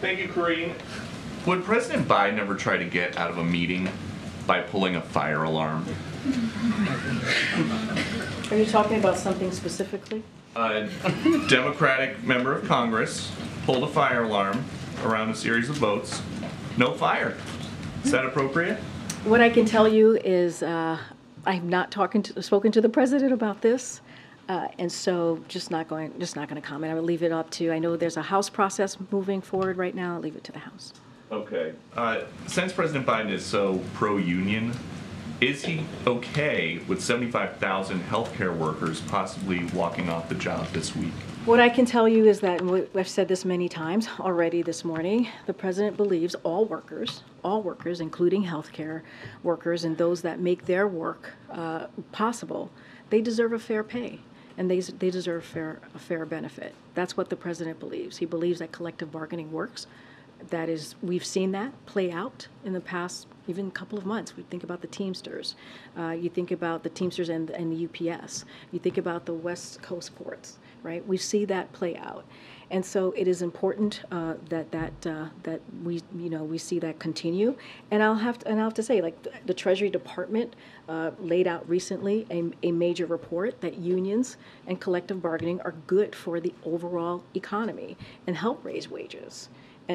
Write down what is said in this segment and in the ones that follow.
Thank you, Karine. Would President Biden ever try to get out of a meeting by pulling a fire alarm? Are you talking about something specifically? A Democratic member of Congress pulled a fire alarm around a series of votes. No fire. Is that appropriate? What I can tell you is I'm not spoken to the president about this, and so just not going to comment. I would leave it up to. I know there's a House process moving forward right now. I'll leave it to the House. Okay. Since President Biden is so pro-union, is he okay with 75,000 healthcare workers possibly walking off the job this week? What I can tell you is that, and I've said this many times already this morning, the president believes all workers, including healthcare workers and those that make their work possible, they deserve a fair pay. And they deserve a fair benefit. That's what the president believes. He believes that collective bargaining works. That is, we've seen that play out in the past even couple of months. We think about the Teamsters. You think about the Teamsters and the UPS. You think about the West Coast ports, right? We see that play out. And so it is important that we see that continue. And I'll have to say, like the Treasury Department laid out recently a major report that unions and collective bargaining are good for the overall economy and help raise wages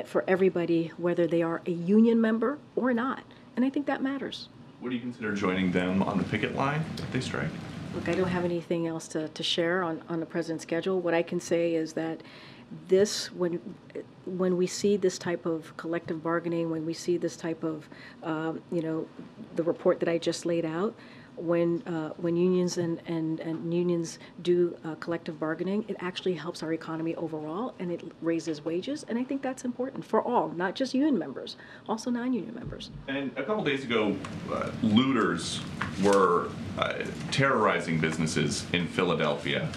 for everybody, whether they are a union member or not. And I think that matters. Would you consider joining them on the picket line if they strike? Look, I don't have anything else to share on the president's schedule. What I can say is that when we see this type of collective bargaining, when we see this type of, the report that I just laid out, when unions and unions do collective bargaining, it actually helps our economy overall, and it raises wages, and I think that's important for all, not just union members, also non-union members. And a couple days ago, looters were terrorizing businesses in Philadelphia.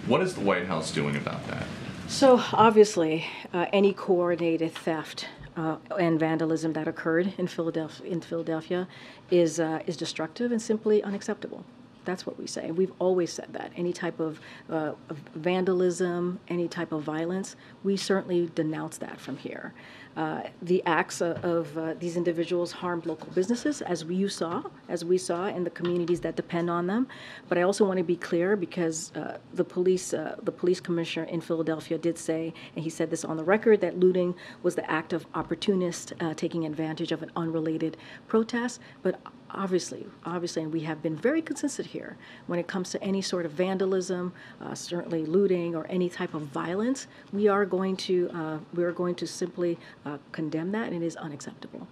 What is the White House doing about that? So obviously, any coordinated theft and vandalism that occurred in Philadelphia is destructive and simply unacceptable. That's what we say. We've always said that. Any type of vandalism, any type of violence, we certainly denounce that from here. The acts of these individuals harmed local businesses, as we saw in the communities that depend on them. But I also want to be clear, because the police commissioner in Philadelphia did say, and he said this on the record, that looting was the act of opportunists taking advantage of an unrelated protest. But obviously, and we have been very consistent here when it comes to any sort of vandalism, certainly looting or any type of violence. We are going to simply condemn that, and it is unacceptable.